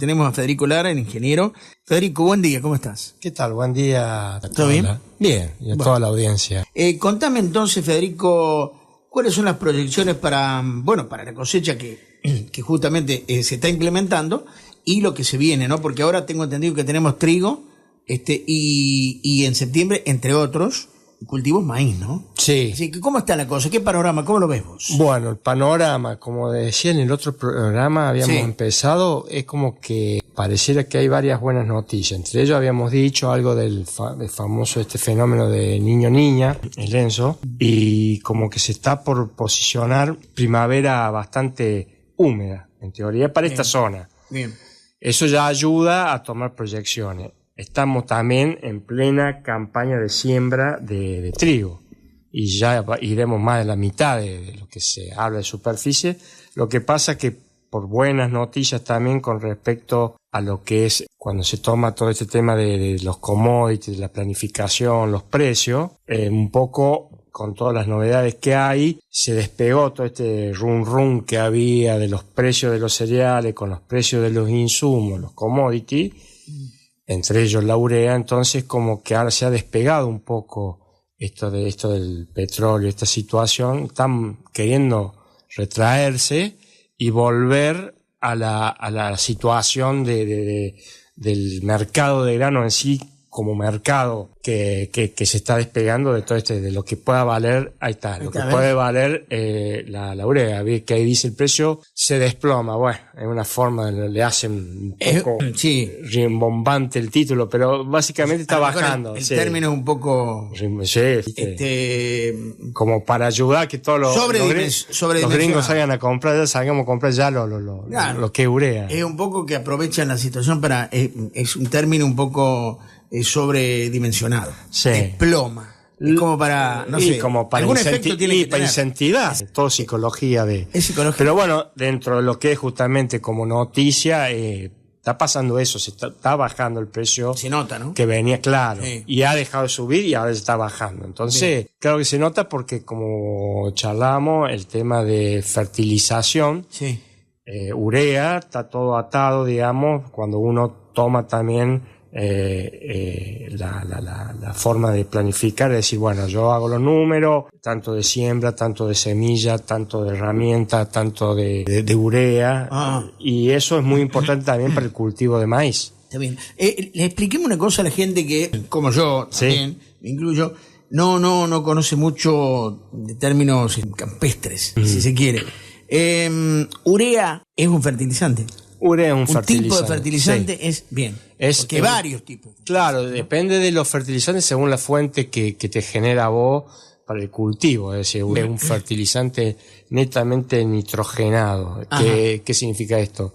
tenemos a Federico Lara, el ingeniero. Federico, buen día, ¿cómo estás? ¿Qué tal? Buen día. ¿Todo bien? Bien, y a toda la audiencia. Contame entonces, Federico, ¿cuáles son las proyecciones para la cosecha que justamente se está implementando y lo que se viene, ¿no? Porque ahora tengo entendido que tenemos trigo, y en septiembre, entre otros, cultivos maíz, ¿no? Sí. Así que, ¿cómo está la cosa? ¿Qué panorama? ¿Cómo lo ves vos? Bueno, el panorama, como decía en el otro programa, habíamos empezado, es como que pareciera que hay varias buenas noticias. Entre ellos habíamos dicho algo del famoso fenómeno de niño-niña, el ENSO, y como que se está por posicionar primavera bastante húmeda, en teoría, para esta zona. Bien. Eso ya ayuda a tomar proyecciones. Estamos también en plena campaña de siembra de trigo y ya iremos más de la mitad de lo que se habla de superficie. Lo que pasa que por buenas noticias también con respecto a lo que es cuando se toma todo este tema de los commodities, de la planificación, los precios, un poco con todas las novedades que hay, se despegó todo este rum que había de los precios de los cereales con los precios de los insumos, los commodities, entre ellos la urea. Entonces como que ahora se ha despegado un poco esto del petróleo, esta situación, están queriendo retraerse y volver a la situación del mercado de grano en sí, como mercado que se está despegando de todo de lo que pueda valer, ahí está, lo que puede valer la urea, que ahí dice el precio se desploma. Bueno, es una forma, le hacen un poco rimbombante el título, pero básicamente está bajando. El término es un poco como para ayudar a que todos los gringos salgan a comprar, salgamos a comprar ya lo que es urea. Es un poco que aprovechan la situación para, es un término un poco sobredimensionado. Desploma. Es como para, no sé, como para algún efecto tiene que para tener. incentivar. Todo psicología Es psicología. Pero bueno, dentro de lo que es justamente como noticia, está pasando eso, se está bajando el precio. Se nota, ¿no? Que venía claro. Y ha dejado de subir y ahora se está bajando. Entonces, claro que se nota porque como charlamos, el tema de fertilización, urea, está todo atado, digamos, cuando uno toma también la forma de planificar, es decir, bueno, yo hago los números, tanto de siembra, tanto de semilla, tanto de herramienta, tanto de urea, y eso es muy importante también para el cultivo de maíz. Está bien. Le expliquemos una cosa a la gente que, como yo también, me incluyo, no conoce mucho de términos campestres, si se quiere. Urea es un fertilizante. Urea es un fertilizante. Tipo de fertilizante es bien. Porque hay varios tipos. Claro, depende de los fertilizantes según la fuente que te genera vos para el cultivo. Es decir, es un fertilizante netamente nitrogenado. ¿Qué significa esto?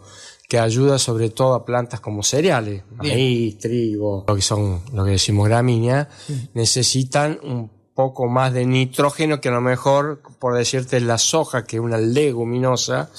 Que ayuda sobre todo a plantas como cereales, maíz, trigo, lo que decimos gramínea, necesitan un poco más de nitrógeno que a lo mejor, por decirte, la soja, que es una leguminosa,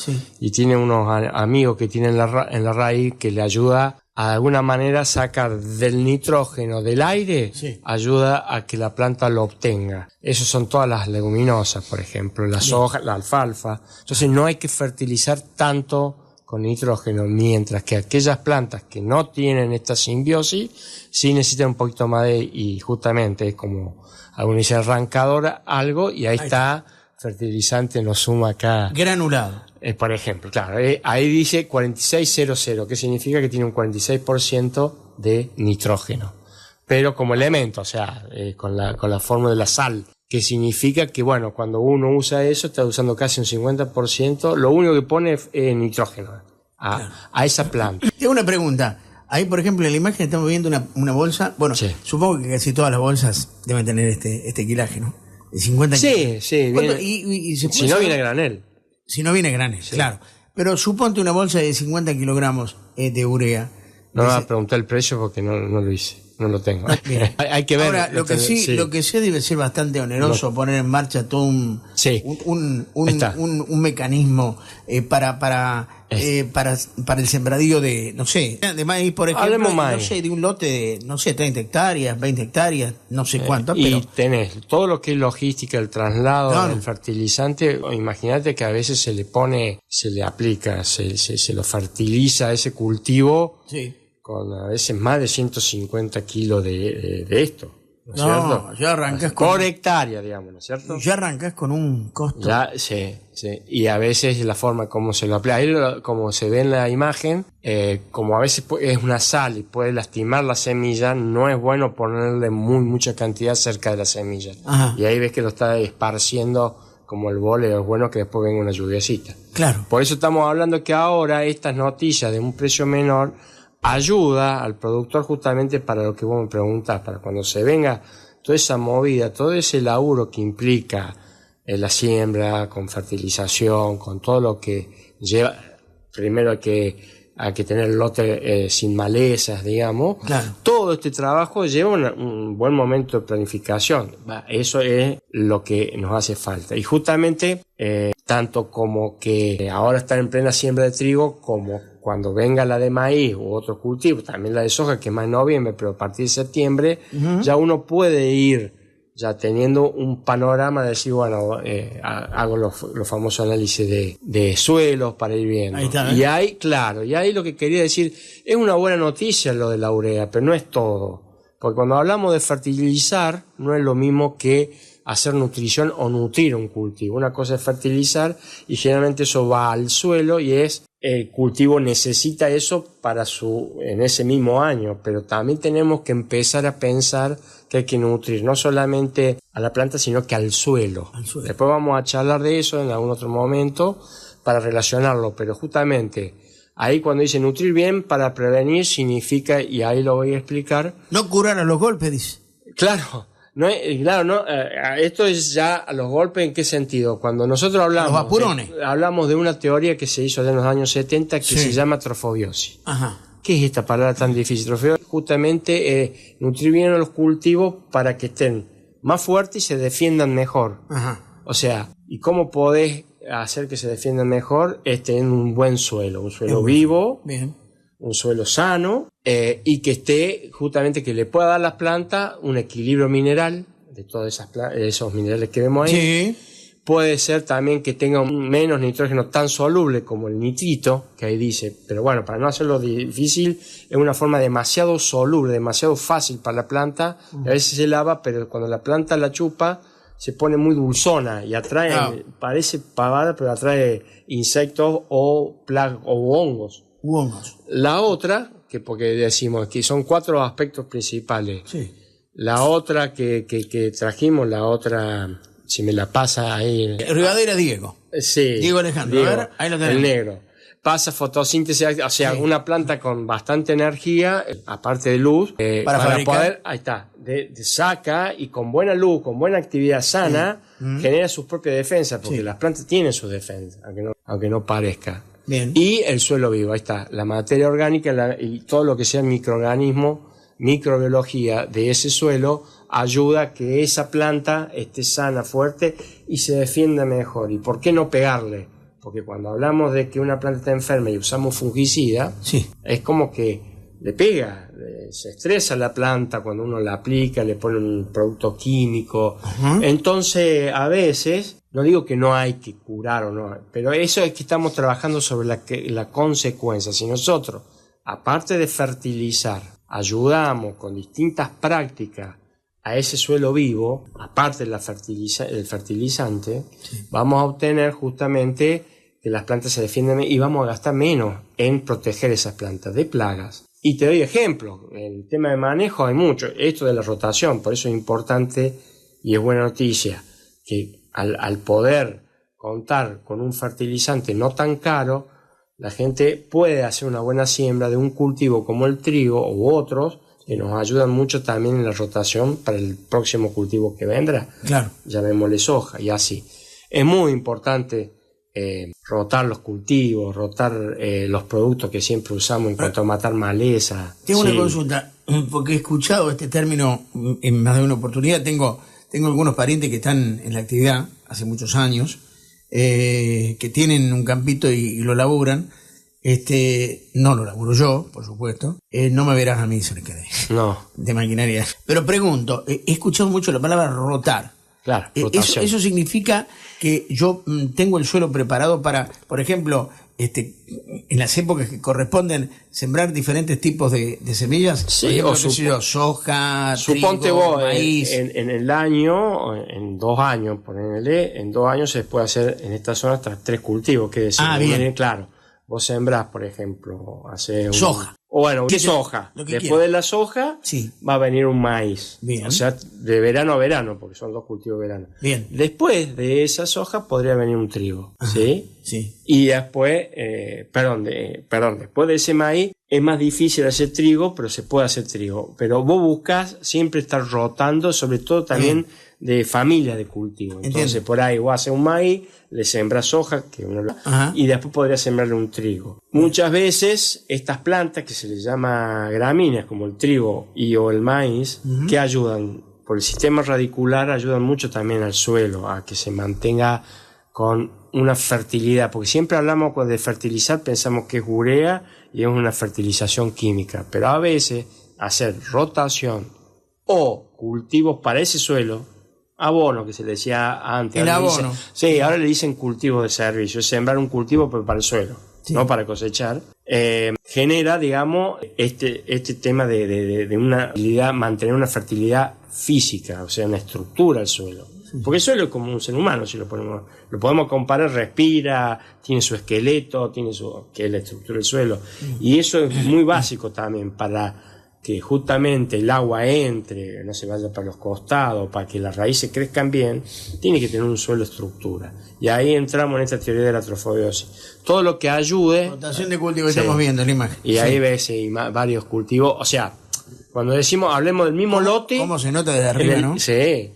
y tiene unos amigos que tienen en la raíz que le ayuda a alguna manera a sacar del nitrógeno del aire, ayuda a que la planta lo obtenga. Esas son todas las leguminosas, por ejemplo, la soja, la alfalfa. Entonces no hay que fertilizar tanto con nitrógeno, mientras que aquellas plantas que no tienen esta simbiosis sí necesitan un poquito más y justamente es como algunos dicen arrancadora, algo, y ahí está fertilizante, nos suma acá. Granulado. Por ejemplo, claro, ahí dice 4600, que significa que tiene un 46% de nitrógeno. Pero como elemento, o sea, con la fórmula de la sal, que significa que, bueno, cuando uno usa eso, está usando casi un 50%, lo único que pone es nitrógeno a esa planta. Tengo una pregunta. Ahí, por ejemplo, en la imagen estamos viendo una bolsa. Bueno, supongo que casi todas las bolsas deben tener este quilaje, ¿no? De 50 kilos. Sí. Si no viene granel. Si no viene granel, claro. Pero suponte una bolsa de 50 kilogramos de urea. No me va a preguntar el precio porque no lo hice. no lo tengo. Bien. Hay que ver. Ahora, lo que sí debe ser bastante oneroso poner en marcha todo un mecanismo para el sembradío de, no sé, de maíz, por ejemplo, no sé, de un lote de, no sé, 30 hectáreas, 20 hectáreas, no sé cuánto. Y tenés todo lo que es logística, el traslado del fertilizante. Imagínate que a veces se le aplica, se lo fertiliza a ese cultivo con a veces más de 150 kilos de esto. ¿No es cierto? Ya arrancas por hectárea, digamos, ¿no es cierto? Ya arrancas con un costo. Sí. Y a veces la forma como se lo aplica, ahí como se ve en la imagen, como a veces es una sal y puede lastimar la semilla, no es bueno ponerle mucha cantidad cerca de la semilla. Ajá. Y ahí ves que lo está esparciendo como el vóleo, es bueno que después venga una lluviacita. Claro. Por eso estamos hablando que ahora estas noticias de un precio menor ayuda al productor justamente para lo que vos me preguntás, para cuando se venga toda esa movida, todo ese laburo que implica la siembra, con fertilización, con todo lo que lleva, primero hay que tener el lote sin malezas, digamos. Claro. Todo este trabajo lleva un buen momento de planificación. Eso es lo que nos hace falta. Y justamente, tanto como que ahora están en plena siembra de trigo, como cuando venga la de maíz u otro cultivo, también la de soja, que es más en noviembre, pero a partir de septiembre, ya uno puede ir ya teniendo un panorama de decir, bueno, hago los famosos análisis de suelos para ir viendo. Ahí está, Y ahí lo que quería decir, es una buena noticia lo de la urea, pero no es todo. Porque cuando hablamos de fertilizar, no es lo mismo que hacer nutrición o nutrir un cultivo. Una cosa es fertilizar y generalmente eso va al suelo y el cultivo necesita eso en ese mismo año, pero también tenemos que empezar a pensar que hay que nutrir no solamente a la planta, sino que al suelo. Después vamos a charlar de eso en algún otro momento para relacionarlo, pero justamente ahí cuando dice nutrir bien para prevenir significa, y ahí lo voy a explicar, no curar a los golpes, dice. Claro. Esto es ya a los golpes. ¿En qué sentido? Cuando nosotros hablamos de una teoría que se hizo en los años 70 que se llama trofobiosis. Ajá. ¿Qué es esta palabra tan difícil? Trofobiosis, justamente nutrir bien a los cultivos para que estén más fuertes y se defiendan mejor. Ajá. O sea, ¿y cómo podés hacer que se defiendan mejor? Es tener un buen suelo, un suelo vivo. Bien. Un suelo sano y que esté justamente, que le pueda dar a las plantas un equilibrio mineral de todos esos minerales que vemos ahí. Sí. Puede ser también que tenga menos nitrógeno tan soluble como el nitrito, que ahí dice, pero bueno, para no hacerlo difícil, es una forma demasiado soluble, demasiado fácil para la planta, a veces se lava, pero cuando la planta la chupa, se pone muy dulzona y atrae, parece pavada, pero atrae insectos o plagas o hongos. La otra, porque decimos que son 4 aspectos principales. Sí. La otra que trajimos, si me la pasa ahí. Rivadera Diego. Sí. Diego Alejandro. A ver, ahí lo tenemos. El negro. Pasa fotosíntesis, o sea, una planta con bastante energía, aparte de luz, para poder, ahí está, saca y con buena luz, con buena actividad sana, genera sus propias defensas, porque las plantas tienen sus defensas, aunque no parezca. Bien. Y el suelo vivo, ahí está, la materia orgánica y todo lo que sea microorganismo, microbiología de ese suelo ayuda a que esa planta esté sana, fuerte y se defienda mejor. ¿Y por qué no pegarle? Porque cuando hablamos de que una planta está enferma y usamos fungicida, es como que le pega, se estresa la planta cuando uno la aplica, le pone un producto químico. Entonces, a veces, no digo que no hay que curar o no, pero eso es que estamos trabajando sobre la consecuencia. Si nosotros, aparte de fertilizar, ayudamos con distintas prácticas a ese suelo vivo, aparte del fertilizante, vamos a obtener justamente que las plantas se defiendan y vamos a gastar menos en proteger esas plantas de plagas. Y te doy ejemplos, en el tema de manejo hay mucho, esto de la rotación, por eso es importante y es buena noticia que al poder contar con un fertilizante no tan caro, la gente puede hacer una buena siembra de un cultivo como el trigo u otros que nos ayudan mucho también en la rotación para el próximo cultivo que vendrá. Claro. Llamémosle soja y así. Es muy importante rotar los cultivos, rotar los productos que siempre usamos en cuanto a matar maleza. Tengo Sí. una consulta, porque he escuchado este término en más de una oportunidad. Tengo algunos parientes que están en la actividad hace muchos años, que tienen un campito y lo laburan. No lo laburo yo, por supuesto. No me verás a mí, se le quedé. No, De maquinaria. Pero pregunto, he escuchado mucho la palabra rotar. claro, Eso, rotación. eso significa que yo tengo el suelo preparado para, por ejemplo, en las épocas que corresponden, sembrar diferentes tipos de semillas. Sí, por ejemplo, o qué sé yo, soja, Suponte trigo, vos, maíz. en el año, en 2 años, ponele, en 2 años se puede hacer en esta zona hasta 3 cultivos, que decir, Bien. claro, vos sembrás, por ejemplo, Soja. O bueno, ¿Qué soja. lo que Después quiera. de la soja Sí. va a venir un maíz. Bien. O sea, de verano a verano, porque son 2 cultivos de verano. Bien. Después de esa soja podría venir un trigo, ¿sí? Sí. Y después, después de ese maíz es más difícil hacer trigo, pero se puede hacer trigo. Pero vos buscas siempre estar rotando, sobre todo también de familia de cultivo. Entonces, Entiendo. por ahí vos haces un maíz, le sembras soja, Ajá. y después podrías sembrarle un trigo. Muchas veces estas plantas que se les llama gramíneas, como el trigo o el maíz, que ayudan por el sistema radicular, ayudan mucho también al suelo, a que se mantenga con una fertilidad, porque siempre hablamos de fertilizar, pensamos que es urea y es una fertilización química, pero a veces hacer rotación o cultivos para ese suelo, abono que se le decía antes. El ahora le abono. sí, ahora le dicen cultivo de servicio, es sembrar un cultivo pero para el suelo, Sí. no para cosechar. Genera, digamos, este tema de una fertilidad, mantener una fertilidad física, o sea, una estructura al suelo. Porque el suelo es como un ser humano, si lo podemos comparar, respira, tiene su esqueleto, que es la estructura del suelo. Y eso es muy básico también para que justamente el agua entre, no se vaya para los costados, para que las raíces crezcan bien, tiene que tener un suelo estructura. Y ahí entramos en esta teoría de la trofobiosis. Todo lo que ayude... Rotación de cultivo que Sí. estamos viendo en la imagen. Y ahí ves varios cultivos. O sea, cuando hablemos del mismo lote... ¿Cómo se nota desde arriba, no? Sí.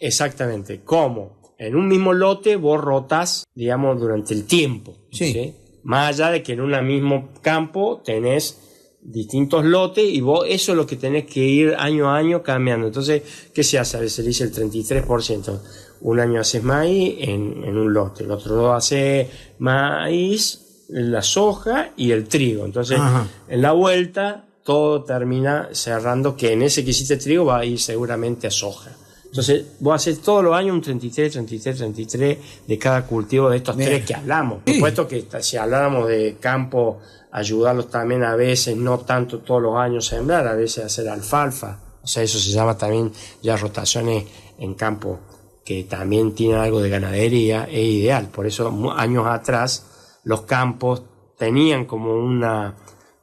Exactamente. ¿Cómo? En un mismo lote vos rotás, digamos, durante el tiempo. Sí. Más allá de que en un mismo campo tenés distintos lotes y vos eso es lo que tenés que ir año a año cambiando. Entonces, ¿qué se hace? A veces se dice el 33%. Un año haces maíz en un lote, el otro hace maíz, la soja y el trigo. Entonces, Ajá. en la vuelta todo termina cerrando que en ese que hiciste trigo va a ir seguramente a soja. Entonces, vos haces todos los años un 33 de cada cultivo de estos Bien. 3 que hablamos. Por supuesto que si habláramos de campo, ayudarlos también a veces, no tanto todos los años a sembrar, a veces hacer alfalfa. O sea, eso se llama también ya rotaciones en campo que también tienen algo de ganadería, es ideal. Por eso años atrás los campos tenían como una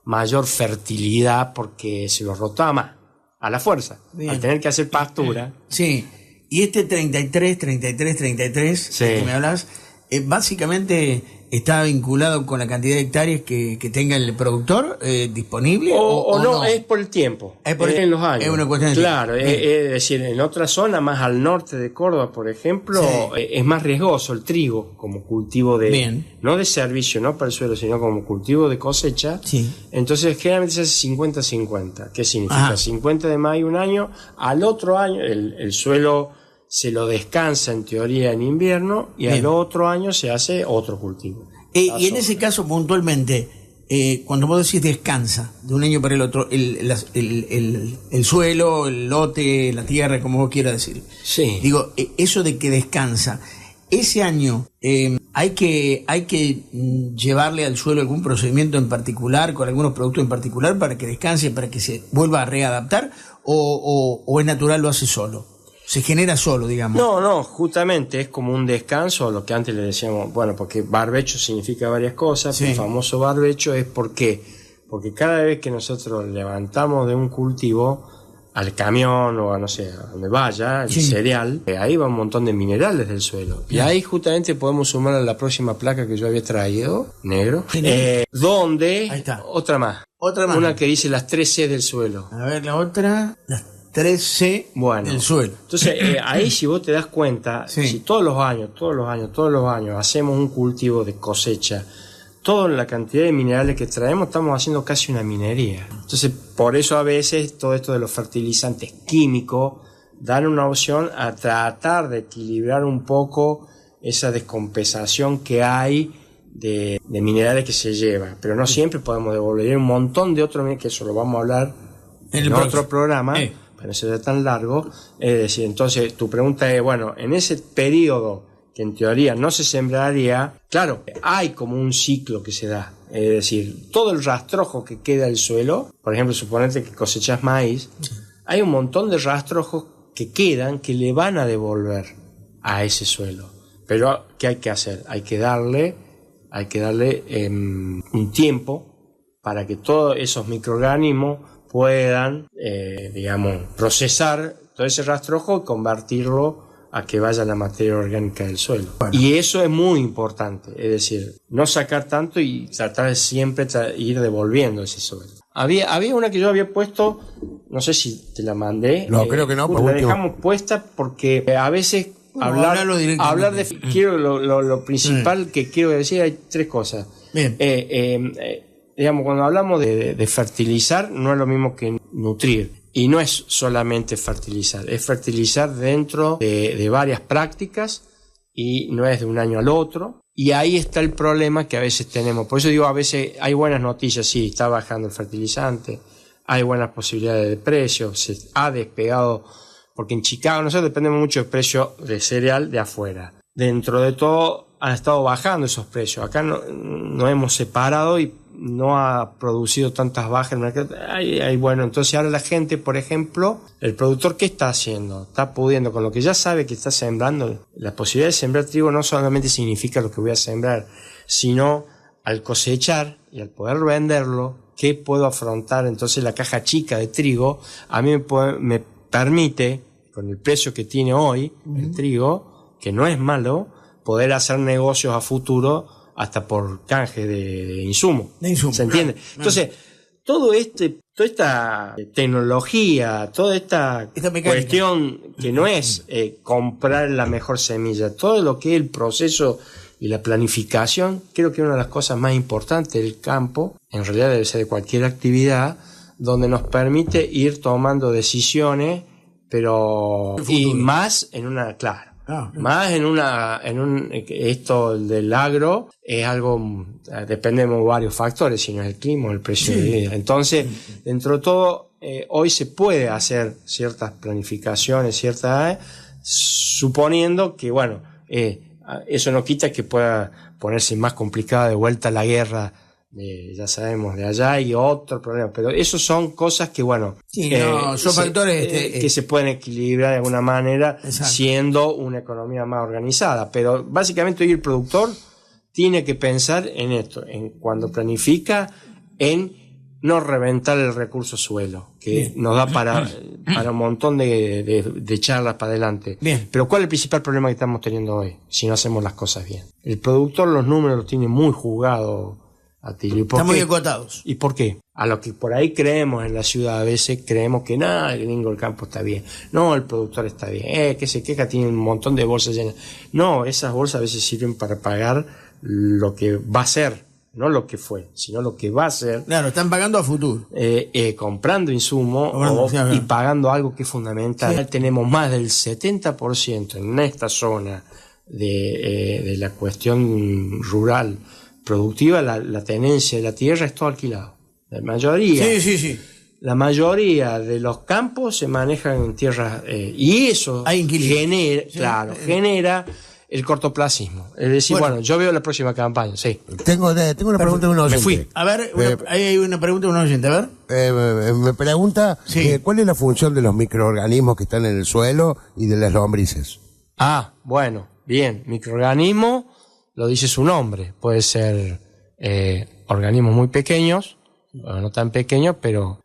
mayor fertilidad porque se los rotaba más, a la fuerza. Bien. Al tener que hacer pastura. Sí. Y este 33 Sí. del que me hablas, básicamente está vinculado con la cantidad de hectáreas que tenga el productor disponible O no, es por el tiempo. Es por en los años. es una cuestión de Claro, tiempo. es decir, en otra zona, más al norte de Córdoba, por ejemplo, Sí. es más riesgoso el trigo como cultivo Bien. no de servicio, no para el suelo, sino como cultivo de cosecha. Sí. Entonces, generalmente se hace 50-50. ¿Qué significa? Ajá. 50 de mayo un año, al otro año el suelo se lo descansa en teoría en invierno y Bien. al otro año se hace otro cultivo. Y en ese caso, puntualmente, cuando vos decís descansa de un año para el otro, el suelo, el lote, la tierra, como vos quieras decir. Sí. Digo, eso de que descansa, ese año hay que llevarle al suelo algún procedimiento en particular, con algunos productos en particular, para que descanse, para que se vuelva a readaptar, o es natural, lo hace solo. Se genera solo, digamos. No, justamente es como un descanso, lo que antes le decíamos, bueno, porque barbecho significa varias cosas, Sí. el famoso barbecho es porque cada vez que nosotros levantamos de un cultivo al camión o a no sé, a donde vaya, el Sí. cereal, ahí va un montón de minerales del suelo. Y ahí justamente podemos sumar a la próxima placa que yo había traído, negro, Sí. donde, Ahí está. otra más, Otra más. una que dice las 3 C del suelo. A ver, la otra. 13 Bueno, del suelo. Entonces, ahí si vos te das cuenta, Sí. si todos los años hacemos un cultivo de cosecha, toda la cantidad de minerales que traemos, estamos haciendo casi una minería. Entonces, por eso a veces todo esto de los fertilizantes químicos dan una opción a tratar de equilibrar un poco esa descompensación que hay de minerales que se lleva. Pero no siempre podemos devolver. Hay un montón de otros, que eso lo vamos a hablar en otro programa, para no ser tan largo. Es decir, entonces tu pregunta es, bueno, en ese periodo que en teoría no se sembraría, claro, hay como un ciclo que se da. Es decir, todo el rastrojo que queda del suelo, por ejemplo, suponete que cosechas maíz, hay un montón de rastrojos que quedan que le van a devolver a ese suelo. Pero, ¿qué hay que hacer? Hay que darle un tiempo para que todos esos microorganismos puedan, procesar todo ese rastrojo y convertirlo a que vaya la materia orgánica del suelo. Bueno. Y eso es muy importante, es decir, no sacar tanto y tratar de siempre ir devolviendo ese suelo. Había una que yo había puesto, no sé si te la mandé. No, creo que no. La dejamos puesta porque a veces hablar de... Quiero lo principal que quiero decir, hay tres cosas. Bien. Digamos, cuando hablamos de fertilizar, no es lo mismo que nutrir. Y no es solamente fertilizar, es fertilizar dentro de varias prácticas y no es de un año al otro. Y ahí está el problema que a veces tenemos. Por eso digo, a veces hay buenas noticias, sí, está bajando el fertilizante, hay buenas posibilidades de precio, se ha despegado, porque en Chicago nosotros dependemos mucho del precio de cereal de afuera. Dentro de todo han estado bajando esos precios. Acá no hemos separado y no ha producido tantas bajas en el mercado. Bueno, entonces ahora la gente, por ejemplo, el productor, ¿qué está haciendo? Está pudiendo, con lo que ya sabe que está sembrando. La posibilidad de sembrar trigo no solamente significa lo que voy a sembrar, sino al cosechar y al poder venderlo, ¿qué puedo afrontar? Entonces la caja chica de trigo a mí me permite, con el precio que tiene hoy el trigo, que no es malo, poder hacer negocios a futuro hasta por canje de insumos. ¿Se entiende? Claro. Entonces, toda esta tecnología, toda esta cuestión que no es comprar la mejor semilla, todo lo que es el proceso y la planificación, creo que es una de las cosas más importantes del campo, en realidad debe ser de cualquier actividad, donde nos permite ir tomando decisiones, pero y más en una, claro. Más esto del agro es algo, dependemos de varios factores, sino el clima, el precio de vida. Entonces, dentro de todo, hoy se puede hacer ciertas planificaciones, suponiendo que, bueno, eso no quita que pueda ponerse más complicada de vuelta la guerra, ya sabemos, de allá y otro problema, pero esos son cosas que, bueno, son factores que se pueden equilibrar de alguna manera. Exacto. Siendo una economía más organizada, pero básicamente hoy el productor tiene que pensar en esto, en cuando planifica, en no reventar el recurso suelo, que nos da para un montón de charlas para adelante. Bien. Pero ¿cuál es el principal problema que estamos teniendo hoy si no hacemos las cosas bien? El productor los números los tiene muy jugados. Están muy acotados. ¿Y por qué? A lo que por ahí creemos en la ciudad, a veces creemos que nada, el gringo del campo está bien. No, el productor está bien. Que se queja, tiene un montón de bolsas llenas. No, esas bolsas a veces sirven para pagar lo que va a ser, no lo que fue, sino lo que va a ser. Claro, están pagando a futuro. Comprando insumos y pagando algo que es fundamental. Sí. Tenemos más del 70% en esta zona de la cuestión rural productiva, la tenencia de la tierra es todo alquilado. La mayoría. La mayoría de los campos se manejan en tierras y eso genera el cortoplacismo. Es decir, bueno, yo veo la próxima campaña. Sí. Tengo una pregunta de un oyente. Me fui. A ver, ahí hay una pregunta de un oyente. A ver. Me pregunta ¿cuál es la función de los microorganismos que están en el suelo y de las lombrices? Bueno, bien. Microorganismo, lo dice su nombre. Puede ser organismos muy pequeños, no tan pequeños, pero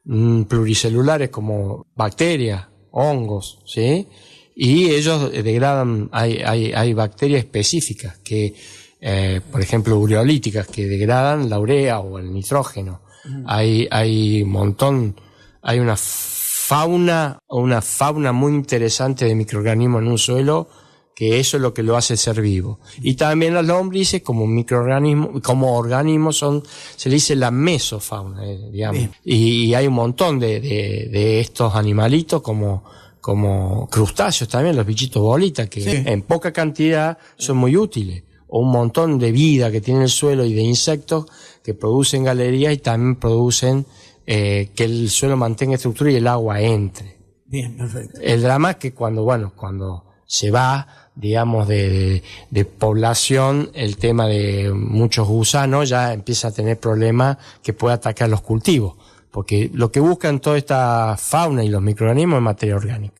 pluricelulares como bacterias, hongos, ¿sí? Y ellos degradan, hay bacterias específicas que, por ejemplo, ureolíticas, que degradan la urea o el nitrógeno. Hay un montón, hay una una fauna muy interesante de microorganismos en un suelo, que eso es lo que lo hace ser vivo. Y también las lombrices, como microorganismos, como organismos, se le dice la mesofauna, digamos. Y hay un montón de estos animalitos como crustáceos también, los bichitos bolitas, que en poca cantidad son muy útiles. O un montón de vida que tiene el suelo y de insectos que producen galerías y también producen que el suelo mantenga estructura y el agua entre. Bien, perfecto. El drama es que cuando se va, digamos, de población, el tema de muchos gusanos ya empieza a tener problemas que puede atacar los cultivos. Porque lo que buscan toda esta fauna y los microorganismos es materia orgánica.